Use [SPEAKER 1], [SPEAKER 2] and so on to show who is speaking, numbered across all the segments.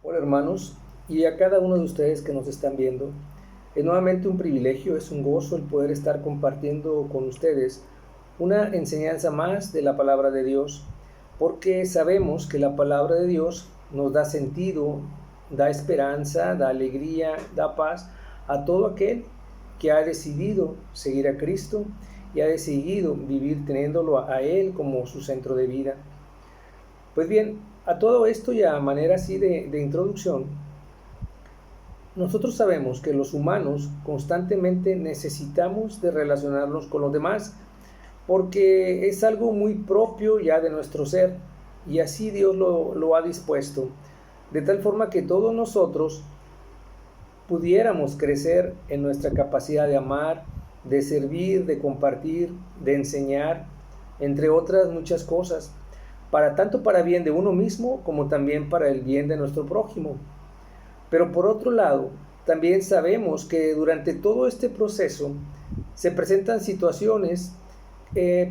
[SPEAKER 1] Hola hermanos, y a cada uno de ustedes que nos están viendo, es nuevamente un privilegio, es un gozo el poder estar compartiendo con ustedes una enseñanza más de la palabra de Dios, porque sabemos que la palabra de Dios nos da sentido, da esperanza, da alegría, da paz a todo aquel que ha decidido seguir a Cristo y ha decidido vivir teniéndolo a Él como su centro de vida. Pues bien, a todo esto y a manera así de introducción, nosotros sabemos que los humanos constantemente necesitamos de relacionarnos con los demás porque es algo muy propio ya de nuestro ser y así Dios lo ha dispuesto, de tal forma que todos nosotros pudiéramos crecer en nuestra capacidad de amar, de servir, de compartir, de enseñar, entre otras muchas cosas, tanto para bien de uno mismo como también para el bien de nuestro prójimo. Pero por otro lado, también sabemos que durante todo este proceso se presentan situaciones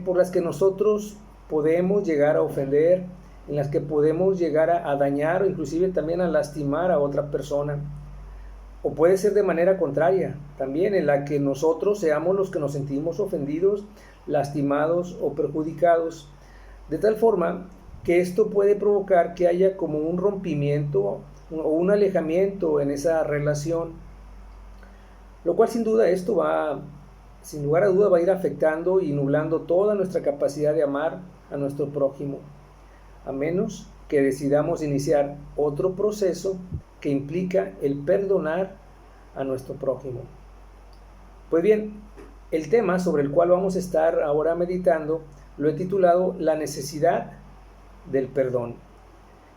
[SPEAKER 1] por las que nosotros podemos llegar a ofender, en las que podemos llegar a dañar o inclusive también a lastimar a otra persona. O puede ser de manera contraria, también en la que nosotros seamos los que nos sentimos ofendidos, lastimados o perjudicados, de tal forma que esto puede provocar que haya como un rompimiento o un alejamiento en esa relación, lo cual sin duda sin lugar a duda va a ir afectando y nublando toda nuestra capacidad de amar a nuestro prójimo, a menos que decidamos iniciar otro proceso que implica el perdonar a nuestro prójimo. Pues bien, el tema sobre el cual vamos a estar ahora meditando lo he titulado La necesidad del perdón,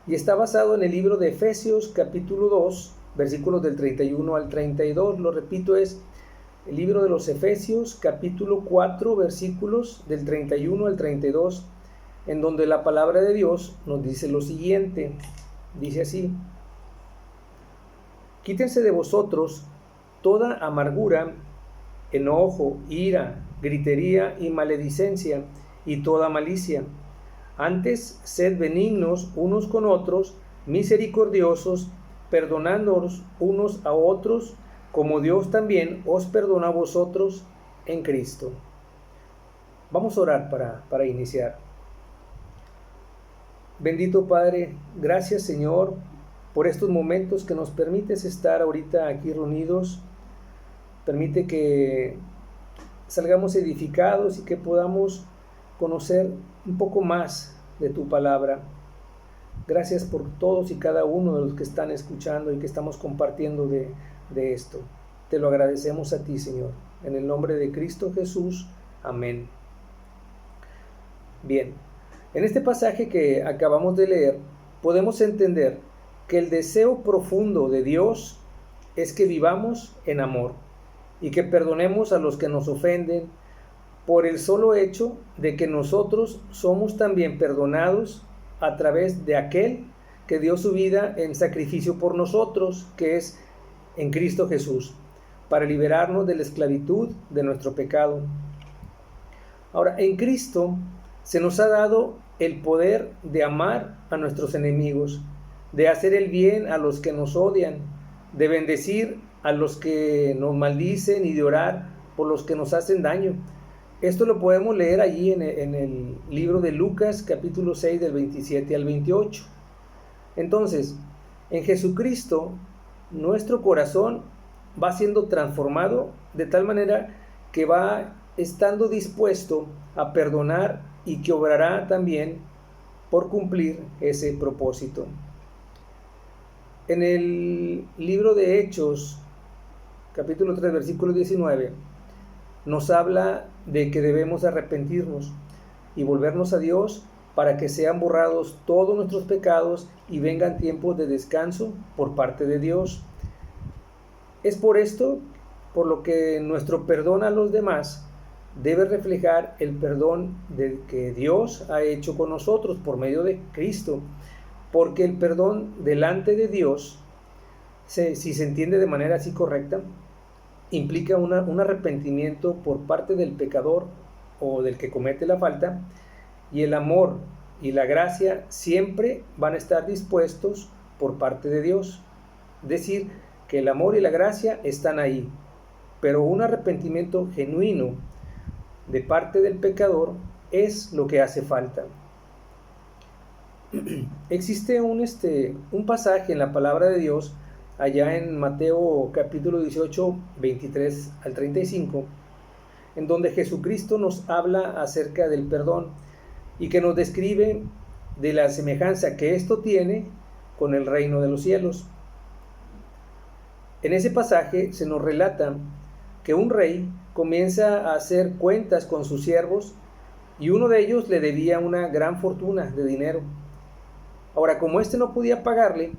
[SPEAKER 1] y está basado en el libro de Efesios capítulo 2, versículos del 31 al 32. Lo repito, es el libro de los Efesios capítulo 4, versículos del 31 al 32, en donde la palabra de Dios nos dice lo siguiente. Dice así: quítense de vosotros toda amargura, enojo, ira, gritería y maledicencia y toda malicia. Antes, sed benignos unos con otros, misericordiosos, perdonándoos unos a otros, como Dios también os perdona a vosotros en Cristo. Vamos a orar para iniciar. Bendito Padre, gracias Señor por estos momentos que nos permites estar ahorita aquí reunidos. Permite que salgamos edificados y que podamos conocer un poco más de tu palabra. Gracias por todos y cada uno de los que están escuchando y que estamos compartiendo de esto. Te lo agradecemos a ti, Señor. En el nombre de Cristo Jesús. Amén. Bien, en este pasaje que acabamos de leer, podemos entender que el deseo profundo de Dios es que vivamos en amor y que perdonemos a los que nos ofenden, por el solo hecho de que nosotros somos también perdonados a través de aquel que dio su vida en sacrificio por nosotros, que es en Cristo Jesús, para liberarnos de la esclavitud de nuestro pecado. Ahora, en Cristo se nos ha dado el poder de amar a nuestros enemigos, de hacer el bien a los que nos odian, de bendecir a los que nos maldicen y de orar por los que nos hacen daño. Esto lo podemos leer allí en el libro de Lucas, capítulo 6, del 27 al 28. Entonces, en Jesucristo, nuestro corazón va siendo transformado de tal manera que va estando dispuesto a perdonar y que obrará también por cumplir ese propósito. En el libro de Hechos, capítulo 3, versículo 19, nos habla de que debemos arrepentirnos y volvernos a Dios para que sean borrados todos nuestros pecados y vengan tiempos de descanso por parte de Dios. Es por esto por lo que nuestro perdón a los demás debe reflejar el perdón que Dios ha hecho con nosotros por medio de Cristo, porque el perdón delante de Dios, si se entiende de manera así correcta, implica un arrepentimiento por parte del pecador o del que comete la falta, y el amor y la gracia siempre van a estar dispuestos por parte de Dios. Es decir, que el amor y la gracia están ahí, pero un arrepentimiento genuino de parte del pecador es lo que hace falta. Existe un pasaje en la palabra de Dios, allá en Mateo capítulo 18, 23 al 35, en donde Jesucristo nos habla acerca del perdón y que nos describe de la semejanza que esto tiene con el reino de los cielos. En ese pasaje se nos relata que un rey comienza a hacer cuentas con sus siervos y uno de ellos le debía una gran fortuna de dinero. Ahora, como éste no podía pagarle,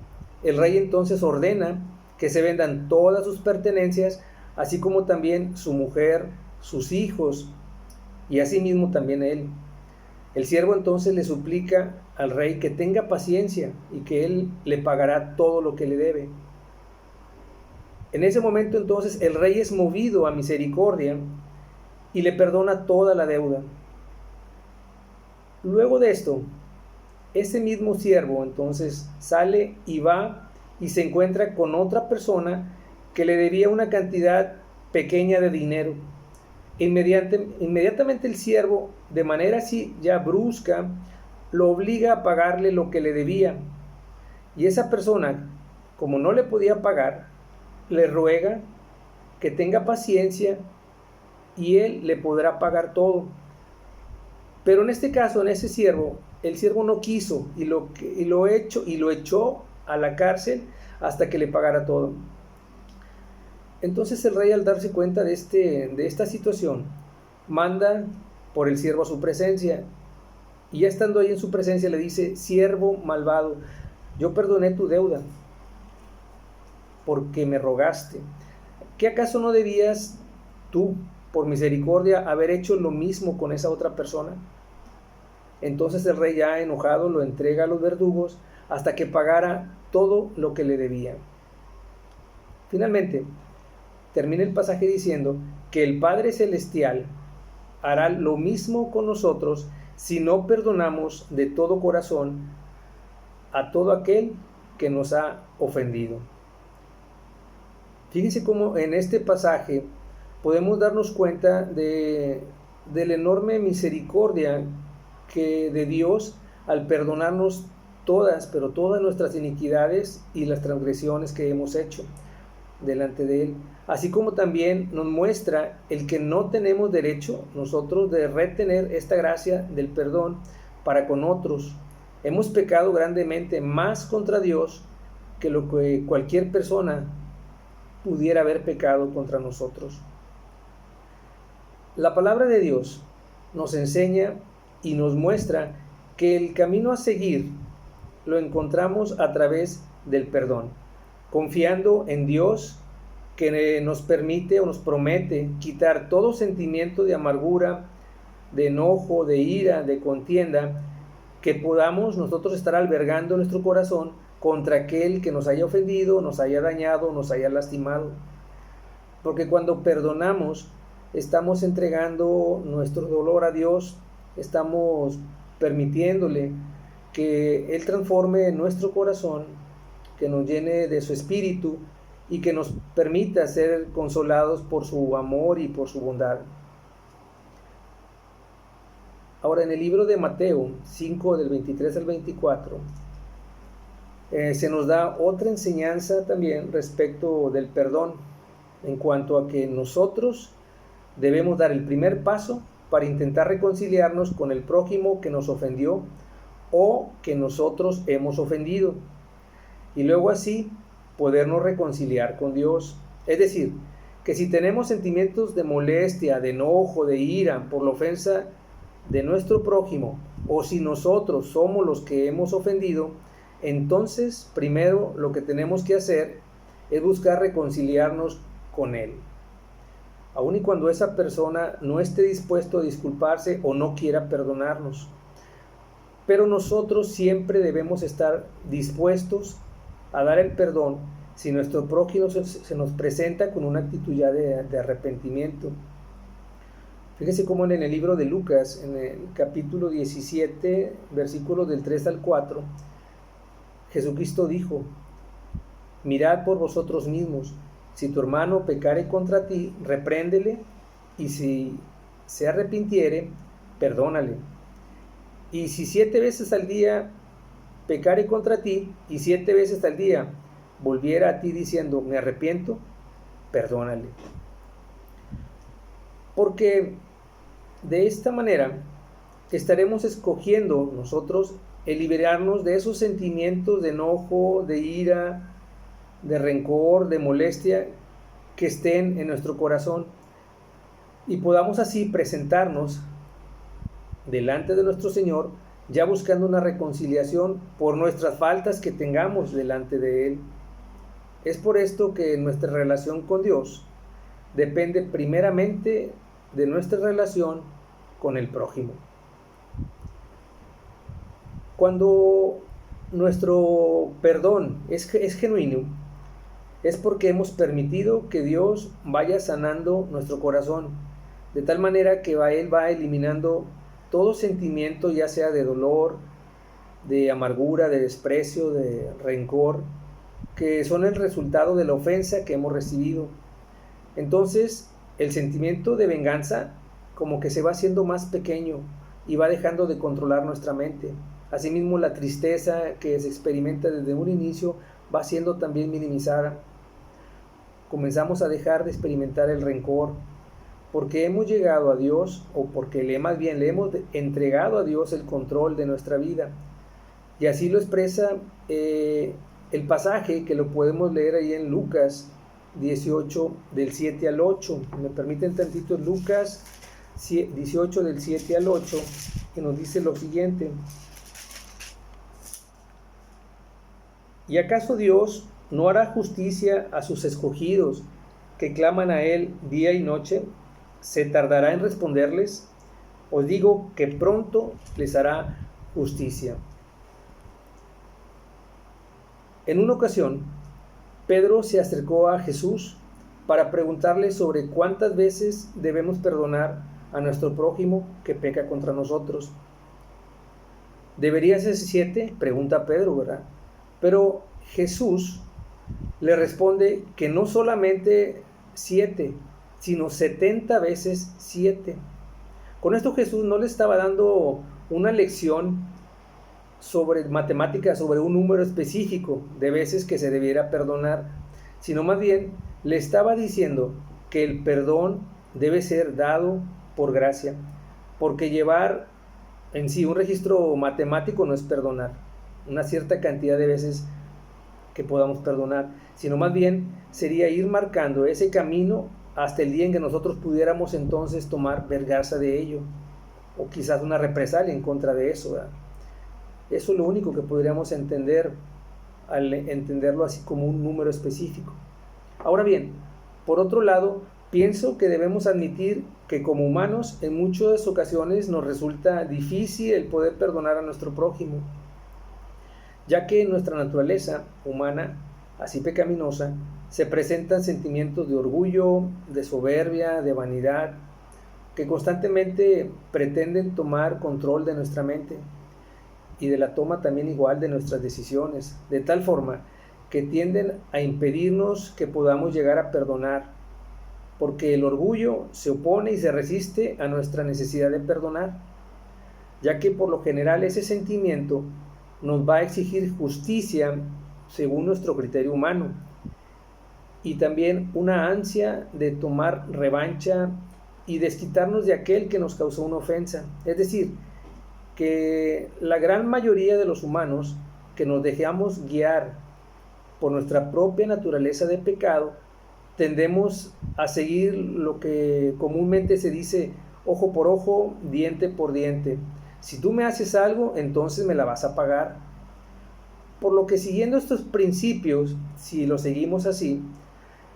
[SPEAKER 1] el rey entonces ordena que se vendan todas sus pertenencias, así como también su mujer, sus hijos y asimismo también él. El siervo entonces le suplica al rey que tenga paciencia y que él le pagará todo lo que le debe. En ese momento entonces el rey es movido a misericordia y le perdona toda la deuda. Luego de esto, ese mismo siervo entonces sale y va y se encuentra con otra persona que le debía una cantidad pequeña de dinero. Inmediatamente el siervo, de manera así ya brusca, lo obliga a pagarle lo que le debía. Y esa persona, como no le podía pagar, le ruega que tenga paciencia y él le podrá pagar todo. Pero en este caso, en ese siervo, el siervo no quiso y lo echó a la cárcel hasta que le pagara todo. Entonces el rey, al darse cuenta de esta situación, manda por el siervo a su presencia, y ya estando ahí en su presencia le dice: siervo malvado, yo perdoné tu deuda porque me rogaste. ¿Qué acaso no debías tú, por misericordia, haber hecho lo mismo con esa otra persona? Entonces el rey, ya enojado, lo entrega a los verdugos hasta que pagara todo lo que le debía. Finalmente, termina el pasaje diciendo que el Padre Celestial hará lo mismo con nosotros si no perdonamos de todo corazón a todo aquel que nos ha ofendido. Fíjense cómo en este pasaje podemos darnos cuenta de la enorme misericordia de Dios al perdonarnos todas nuestras iniquidades y las transgresiones que hemos hecho delante de Él, así como también nos muestra el que no tenemos derecho nosotros de retener esta gracia del perdón para con otros. Hemos pecado grandemente más contra Dios que lo que cualquier persona pudiera haber pecado contra nosotros. La palabra de Dios nos enseña y nos muestra que el camino a seguir lo encontramos a través del perdón, confiando en Dios, que nos permite o nos promete quitar todo sentimiento de amargura, de enojo, de ira, de contienda que podamos nosotros estar albergando en nuestro corazón contra aquel que nos haya ofendido, nos haya dañado, nos haya lastimado. Porque cuando perdonamos, estamos entregando nuestro dolor a Dios, estamos permitiéndole que Él transforme nuestro corazón, que nos llene de su espíritu y que nos permita ser consolados por su amor y por su bondad. Ahora, en el libro de Mateo 5, del 23 al 24, se nos da otra enseñanza también respecto del perdón, en cuanto a que nosotros debemos dar el primer paso para intentar reconciliarnos con el prójimo que nos ofendió o que nosotros hemos ofendido, y luego así podernos reconciliar con Dios. Es decir, que si tenemos sentimientos de molestia, de enojo, de ira por la ofensa de nuestro prójimo, o si nosotros somos los que hemos ofendido, entonces primero lo que tenemos que hacer es buscar reconciliarnos con él, aun y cuando esa persona no esté dispuesto a disculparse o no quiera perdonarnos. Pero nosotros siempre debemos estar dispuestos a dar el perdón si nuestro prójimo se nos presenta con una actitud ya de arrepentimiento. Fíjese cómo en el libro de Lucas, en el capítulo 17, versículos del 3 al 4, Jesucristo dijo: mirad por vosotros mismos, si tu hermano pecare contra ti, repréndele, y si se arrepintiere, perdónale. Y si 7 veces al día pecare contra ti, y 7 veces al día volviera a ti diciendo: me arrepiento, perdónale. Porque de esta manera estaremos escogiendo nosotros el liberarnos de esos sentimientos de enojo, de ira, de rencor, de molestia que estén en nuestro corazón, y podamos así presentarnos delante de nuestro Señor, ya buscando una reconciliación por nuestras faltas que tengamos delante de Él. Es por esto que nuestra relación con Dios depende primeramente de nuestra relación con el prójimo. Cuando nuestro perdón es genuino, es porque hemos permitido que Dios vaya sanando nuestro corazón, de tal manera que Él va eliminando todo sentimiento, ya sea de dolor, de amargura, de desprecio, de rencor, que son el resultado de la ofensa que hemos recibido. Entonces, el sentimiento de venganza como que se va haciendo más pequeño y va dejando de controlar nuestra mente. Asimismo, la tristeza que se experimenta desde un inicio va siendo también minimizada. Comenzamos a dejar de experimentar el rencor, porque hemos llegado a Dios, o porque más bien le hemos entregado a Dios el control de nuestra vida. Y así lo expresa el pasaje, que lo podemos leer ahí en Lucas 18, del 7 al 8. Me permiten tantito, Lucas 18, del 7 al 8, que nos dice lo siguiente: ¿y acaso Dios no hará justicia a sus escogidos, que claman a Él día y noche? ¿Se tardará en responderles? Os digo que pronto les hará justicia. En una ocasión, Pedro se acercó a Jesús para preguntarle sobre cuántas veces debemos perdonar a nuestro prójimo que peca contra nosotros. ¿Debería ser 7? Pregunta Pedro, ¿verdad? Pero Jesús le responde que no solamente 7, sino 70 veces 7. Con esto Jesús no le estaba dando una lección sobre matemáticas, sobre un número específico de veces que se debiera perdonar, sino más bien le estaba diciendo que el perdón debe ser dado por gracia, porque llevar en sí un registro matemático no es perdonar una cierta cantidad de veces que podamos perdonar, sino más bien sería ir marcando ese camino hasta el día en que nosotros pudiéramos entonces tomar venganza de ello, o quizás una represalia en contra de eso, ¿verdad? Eso es lo único que podríamos entender al entenderlo así como un número específico. Ahora bien, por otro lado, pienso que debemos admitir que como humanos en muchas ocasiones nos resulta difícil el poder perdonar a nuestro prójimo, ya que en nuestra naturaleza humana, así pecaminosa, se presentan sentimientos de orgullo, de soberbia, de vanidad, que constantemente pretenden tomar control de nuestra mente y de la toma también igual de nuestras decisiones, de tal forma que tienden a impedirnos que podamos llegar a perdonar, porque el orgullo se opone y se resiste a nuestra necesidad de perdonar, ya que por lo general ese sentimiento nos va a exigir justicia según nuestro criterio humano, y también una ansia de tomar revancha y desquitarnos de aquel que nos causó una ofensa. Es decir, que la gran mayoría de los humanos que nos dejamos guiar por nuestra propia naturaleza de pecado, tendemos a seguir lo que comúnmente se dice ojo por ojo, diente por diente. Si tú me haces algo, entonces me la vas a pagar. Por lo que siguiendo estos principios, si lo seguimos así,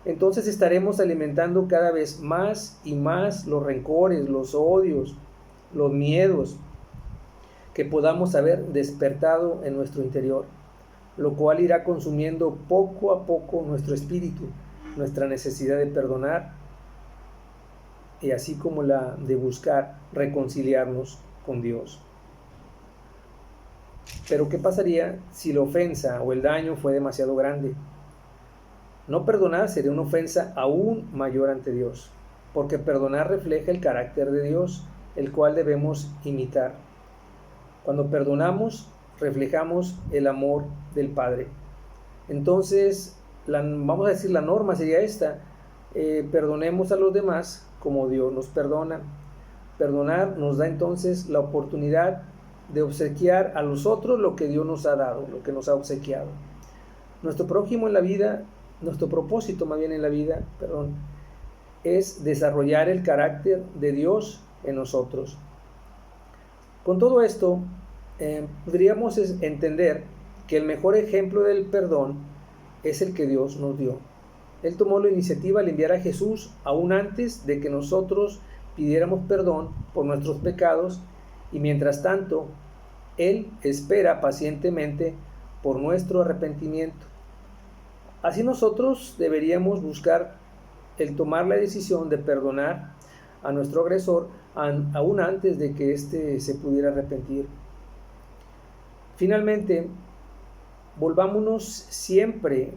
[SPEAKER 1] entonces estaremos alimentando cada vez más y más los rencores, los odios, los miedos que podamos haber despertado en nuestro interior, lo cual irá consumiendo poco a poco nuestro espíritu, nuestra necesidad de perdonar, y así como la de buscar reconciliarnos con Dios. Pero ¿qué pasaría si la ofensa o el daño fue demasiado grande? No perdonar sería una ofensa aún mayor ante Dios, porque perdonar refleja el carácter de Dios, el cual debemos imitar. Cuando perdonamos, reflejamos el amor del Padre. Entonces, vamos a decir, la norma sería esta: perdonemos a los demás como Dios nos perdona. Perdonar nos da entonces la oportunidad de obsequiar a los otros lo que Dios nos ha dado, lo que nos ha obsequiado. Nuestro prójimo en la vida, nuestro propósito más bien en la vida, es desarrollar el carácter de Dios en nosotros. Con todo esto, podríamos entender que el mejor ejemplo del perdón es el que Dios nos dio. Él tomó la iniciativa al enviar a Jesús aún antes de que nosotros pidiéramos perdón por nuestros pecados, y mientras tanto, Él espera pacientemente por nuestro arrepentimiento. Así nosotros deberíamos buscar el tomar la decisión de perdonar a nuestro agresor aún antes de que éste se pudiera arrepentir. Finalmente, volvámonos siempre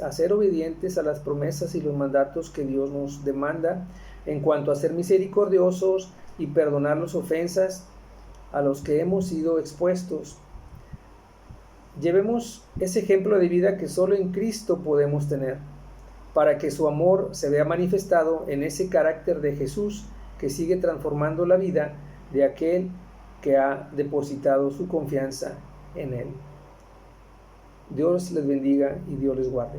[SPEAKER 1] a ser obedientes a las promesas y los mandatos que Dios nos demanda en cuanto a ser misericordiosos y perdonar las ofensas a los que hemos sido expuestos. Llevemos ese ejemplo de vida que solo en Cristo podemos tener, para que su amor se vea manifestado en ese carácter de Jesús que sigue transformando la vida de aquel que ha depositado su confianza en Él. Dios les bendiga y Dios les guarde.